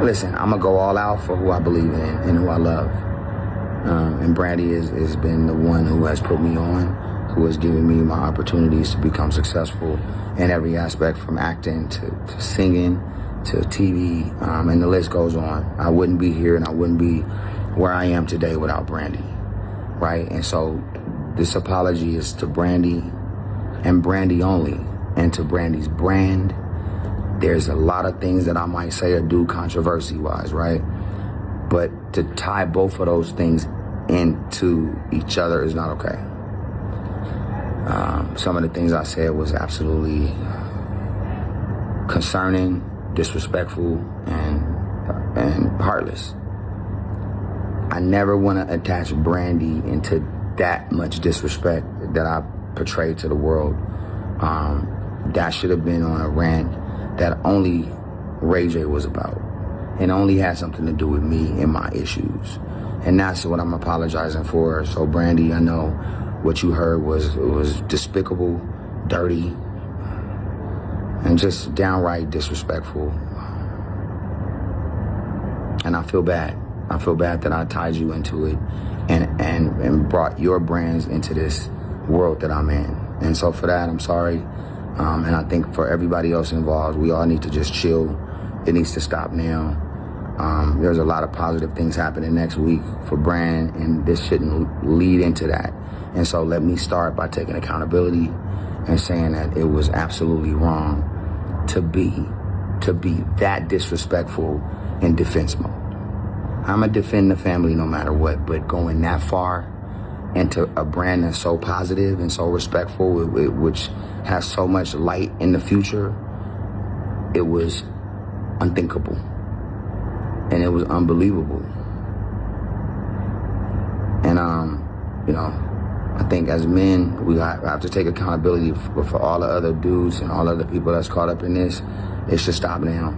listen, I'm gonna go all out for who I believe in and who I love. And Brandy has been the one who has put me on, who has given me my opportunities to become successful in every aspect, from acting to singing to TV, and the list goes on. I wouldn't be here and I wouldn't be where I am today without Brandy, right? And so this apology is to Brandy and Brandy only, and to Brandy's brand. There's a lot of things that I might say or do controversy-wise, right? But to tie both of those things into each other is not okay. Some of the things I said was absolutely concerning, disrespectful, and heartless. I never want to attach Brandy into that much disrespect that I portrayed to the world. That should have been on a rant that only Ray J was about, and only had something to do with me and my issues. And that's what I'm apologizing for. So Brandy, I know what you heard was despicable, dirty, and just downright disrespectful. And I feel bad. I feel bad that I tied you into it and brought your brands into this world that I'm in. And so for that, I'm sorry. And I think for everybody else involved, we all need to just chill. It needs to stop now. There's a lot of positive things happening next week for Brand, and this shouldn't lead into that. And so let me start by taking accountability and saying that it was absolutely wrong to be that disrespectful in defense mode. I'm gonna defend the family no matter what, but going that far into a brand that's so positive and so respectful, which has so much light in the future, it was unthinkable. And it was unbelievable. And, I think as men, we have to take accountability for all the other dudes and all other people that's caught up in this. It should stop now.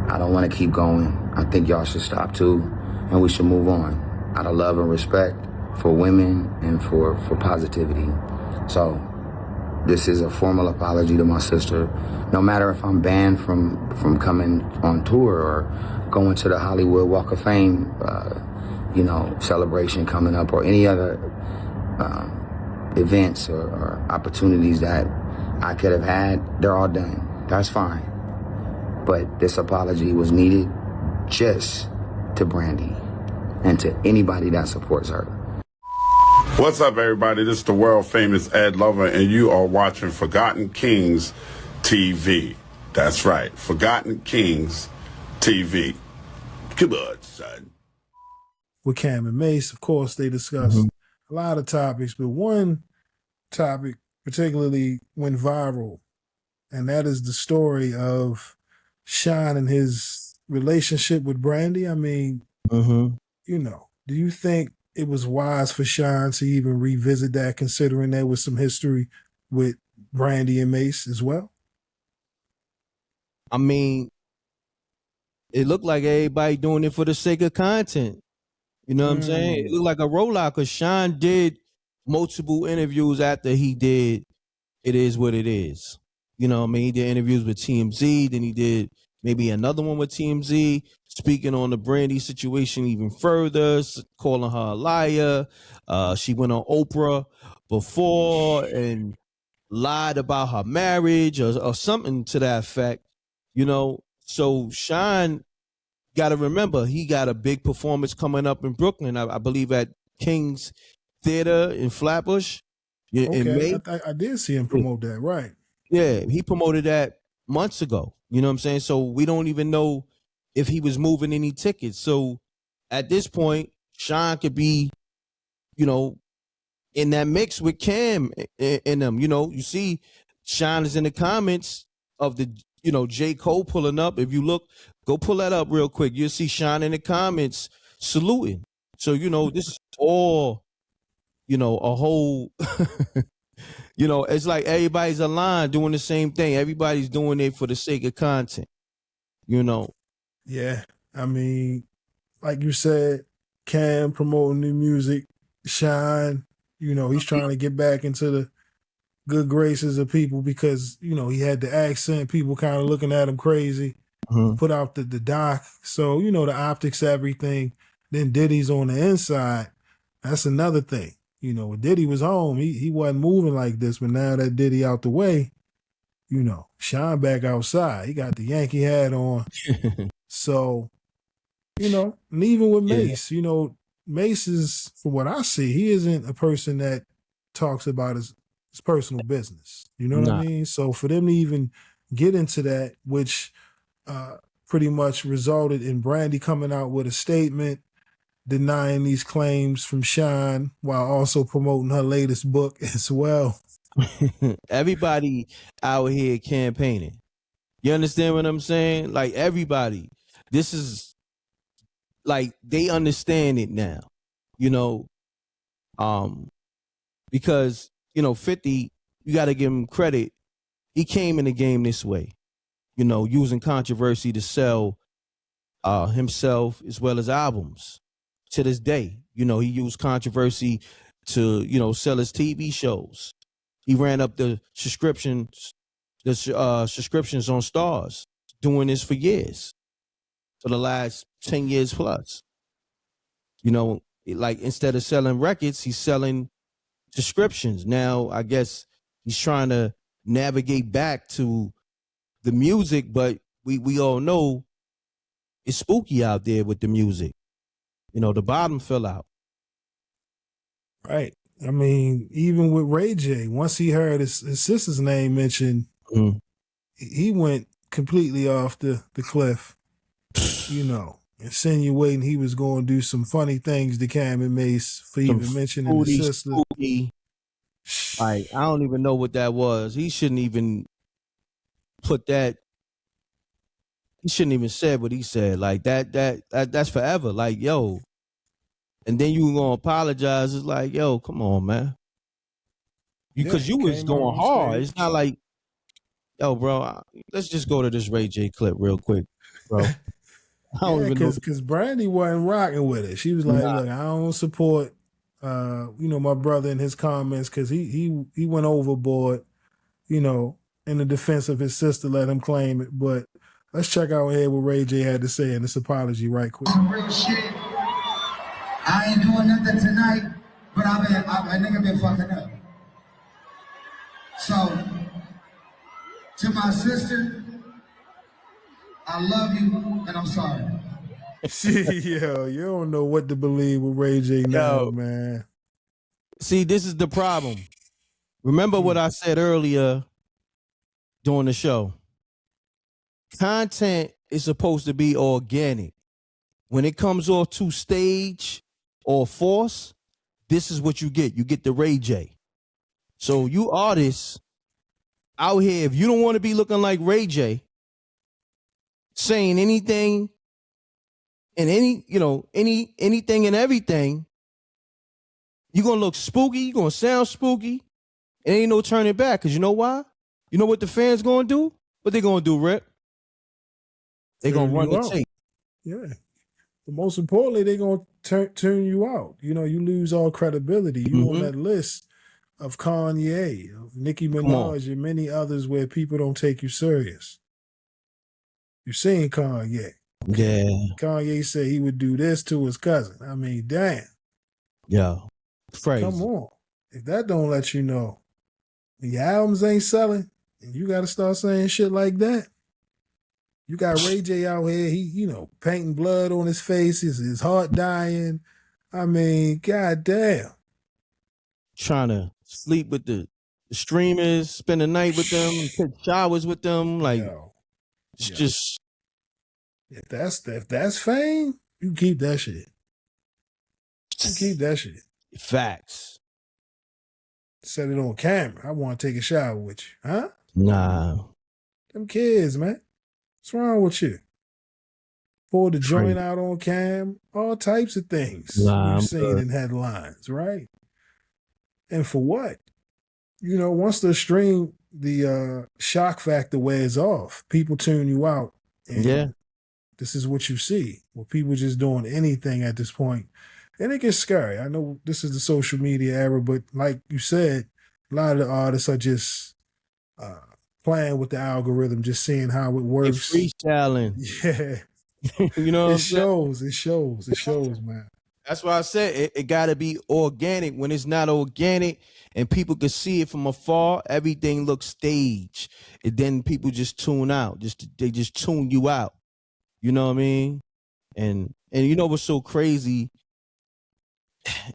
I don't want to keep going. I think y'all should stop too, and we should move on out of love and respect for women and for positivity. So this is a formal apology to my sister. No matter if I'm banned from coming on tour or going to the Hollywood Walk of Fame, celebration coming up, or any other events or opportunities that I could have had, they're all done. That's fine. But this apology was needed just to Brandy and to anybody that supports her. What's up, everybody? This is the world famous Ed Lover, and you are watching Forgotten Kings TV. That's right, Forgotten Kings TV. Come on, son. With Cam and Mase, of course, they discussed a lot of topics, but one topic particularly went viral, and that is the story of Shyne and his relationship with Brandy. I mean, do you think it was wise for Shyne to even revisit that, considering there was some history with Brandy and Mase as well? I mean, it looked like everybody doing it for the sake of content. You know what I'm saying? It looked like a rollout, because Shyne did multiple interviews after he did It Is What It Is. You know what I mean? He did interviews with TMZ, then he did maybe another one with TMZ, speaking on the Brandy situation even further, calling her a liar. She went on Oprah before and lied about her marriage or something to that effect, So Shyne, got to remember, he got a big performance coming up in Brooklyn, I believe at King's Theater in Flatbush. In May. I did see him promote that, right? Yeah, he promoted that months ago. You know what I'm saying? So we don't even know if he was moving any tickets. So at this point, Shyne could be, in that mix with Cam in them. You see Shyne is in the comments of the, J. Cole pulling up. If you look, go pull that up real quick. You'll see Shyne in the comments saluting. So, this is all, a whole, it's like everybody's aligned doing the same thing. Everybody's doing it for the sake of content, Yeah. I mean, like you said, Cam promoting new music, Shyne, he's trying to get back into the good graces of people because, he had the accent, people kind of looking at him crazy. put out the doc. So, you know, the optics, everything. Then Diddy's on the inside. That's another thing. You know, when Diddy was home, he wasn't moving like this. But now that Diddy out the way, you know, Shyne back outside. He got the Yankee hat on. So, you know, and even with Mase, you know, Mase is, from what I see, he isn't a person that talks about his personal business. You know what I mean? So for them to even get into that, which pretty much resulted in Brandy coming out with a statement denying these claims from Shyne while also promoting her latest book as well. Everybody out here campaigning. You understand what I'm saying? Like everybody. This is like they understand it now. You know, because, you know, 50, you got to give him credit. He came in the game this way, you know, using controversy to sell himself as well as albums. To this day, you know, he used controversy to, you know, sell his TV shows. He ran up the subscriptions on Stars, doing this for years, for the last 10 years plus. You know, like instead of selling records, he's selling subscriptions. Now, I guess he's trying to navigate back to the music, but we all know it's spooky out there with the music. You know, the bottom fell out. Right. I mean, even with Ray J, once he heard his sister's name mentioned, he went completely off the cliff, you know, insinuating he was going to do some funny things to Cam and Mase for even mentioning his sister. Spooky. Like, I don't even know what that was. He shouldn't even put that. He shouldn't even said what he said. Like that's forever. Like, yo. And then you gonna apologize. It's like, yo, come on, man. Because you was going hard. It's not like, yo, bro, let's just go to this Ray J clip real quick, bro. I don't even know. Because Brandy wasn't rocking with it. She was like, look, I don't support you know, my brother in his comments, because he went overboard, you know, in the defense of his sister, let him claim it. But let's check out here what Ray J had to say in this apology right quick. Some real shit. I ain't doing nothing tonight, but a nigga been fucking up. So, to my sister, I love you and I'm sorry. See, yo, you don't know what to believe with Ray J now, man. See, this is the problem. Remember what I said earlier during the show. Content is supposed to be organic. When it comes off to stage or force, this is what you get. You get the Ray J. So you artists out here, if you don't want to be looking like Ray J, saying anything and anything and everything, you're gonna look spooky, you're gonna sound spooky, and ain't no turning back. Cause you know why? You know what the fans gonna do? What they gonna do, Rip? They gonna run the tape. Yeah. But most importantly, they gonna turn you out. You know, you lose all credibility. You on that list of Kanye, of Nicki Minaj, and many others where people don't take you serious. You seen Kanye. Yeah. Kanye said he would do this to his cousin. I mean, damn. Yeah. Crazy. Come on. If that don't let you know the albums ain't selling, and you got to start saying shit like that. You got Ray J out here, he, you know, painting blood on his face, his heart dying. I mean, goddamn. Trying to sleep with the streamers, spend the night with them, take showers with them. Like, it's just. If that's fame, you keep that shit. You keep that shit. Facts. Set it on camera. I want to take a shower with you. Huh? Nah. Them kids, man. What's wrong with you? Pull the joint out on cam. All types of things you've seen in headlines, right? And for what? You know, once the shock factor wears off, people tune you out. And this is what you see. Well, people just doing anything at this point. And it gets scary. I know this is the social media era, but like you said, a lot of the artists are just playing with the algorithm, just seeing how it works. It's freestyling. Yeah. You know what I'm It saying? shows, man. That's why I said it got to be organic. When it's not organic and people can see it from afar, everything looks staged. And then people just tune out. They just tune you out. You know what I mean? And you know what's so crazy?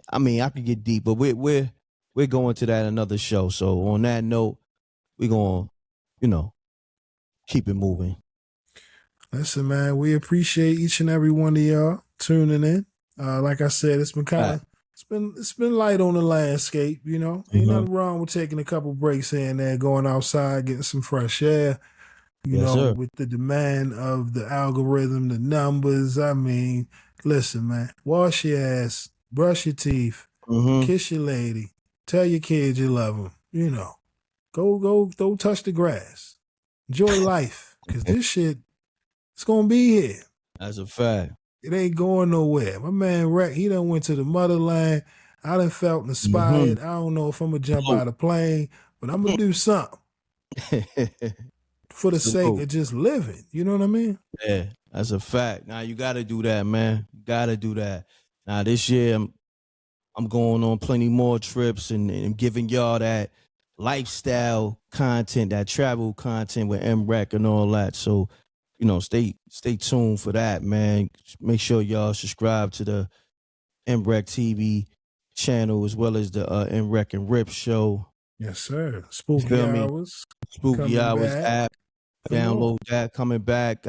I mean, I could get deep, but we're going to that another show. So on that note, we're going, keep it moving. Listen, man, we appreciate each and every one of y'all tuning in. Like I said, it's been kind of it's been light on the landscape, Ain't nothing wrong with taking a couple breaks here and there, going outside, getting some fresh air. Sir. With the demand of the algorithm, the numbers. I mean, listen, man, wash your ass, brush your teeth, kiss your lady, tell your kids you love them. Go touch the grass, enjoy life, because this shit, it's gonna be here. That's a fact. It ain't going nowhere. My man Rec, he done went to the motherland. I done felt inspired. I don't know if I'm gonna jump out of the plane, but I'm gonna do something for the sake of just living. You know what I mean? Yeah, that's a fact. Now you got to do that, man. You got to do that. Now this year, I'm going on plenty more trips and giving y'all that lifestyle content, that travel content with MREC and all that. So, stay tuned for that, man. Make sure y'all subscribe to the MREC TV channel as well as the MREC and Rip show. Yes, sir. Spooky Hours. Spooky Hours app. Download that. Coming back.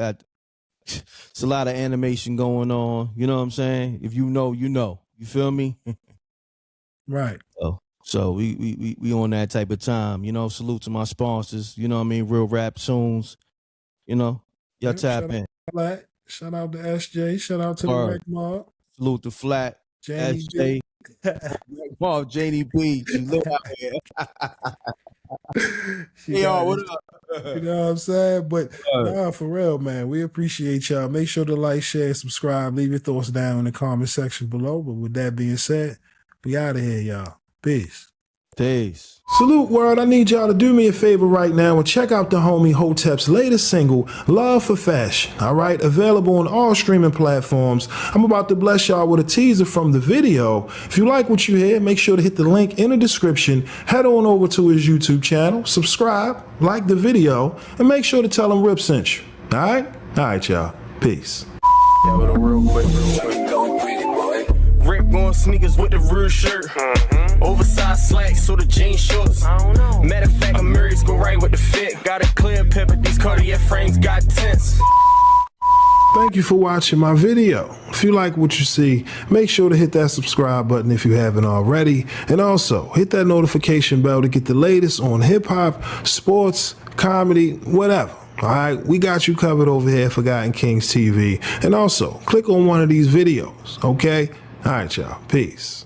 It's a lot of animation going on. You know what I'm saying? If you know, you know. You feel me? Right. So we on that type of time. Salute to my sponsors. You know what I mean? Real Rap Tunes. Y'all tap in. Shout out to SJ. Shout out to the Rec Mob. Salute to Flat. Janie SJ. Mob, Janie B. She live out here. Hey, y'all, what up? You know what I'm saying? But for real, man, we appreciate y'all. Make sure to like, share, subscribe. Leave your thoughts down in the comment section below. But with that being said, we out of here, y'all. Peace. Peace. Salute world, I need y'all to do me a favor right now and check out the homie Hotep's latest single, Love for Fashion. All right, available on all streaming platforms. I'm about to bless y'all with a teaser from the video. If you like what you hear, make sure to hit the link in the description. Head on over to his YouTube channel, subscribe, like the video, and make sure to tell him Rip sent you. All right, y'all. Peace. Yeah, but real quick. Rip going sneakers with the real shirt. Oversized slacks, so the jean shorts. Matter of fact, Amiri's go right with the fit. Got a clear pepper, these Cartier frames got tints. Thank you for watching my video. If you like what you see, make sure to hit that subscribe button if you haven't already. And also, hit that notification bell to get the latest on hip-hop, sports, comedy, whatever. All right, we got you covered over here at Forgotten Kings TV. And also, click on one of these videos, okay? All right, y'all. Peace.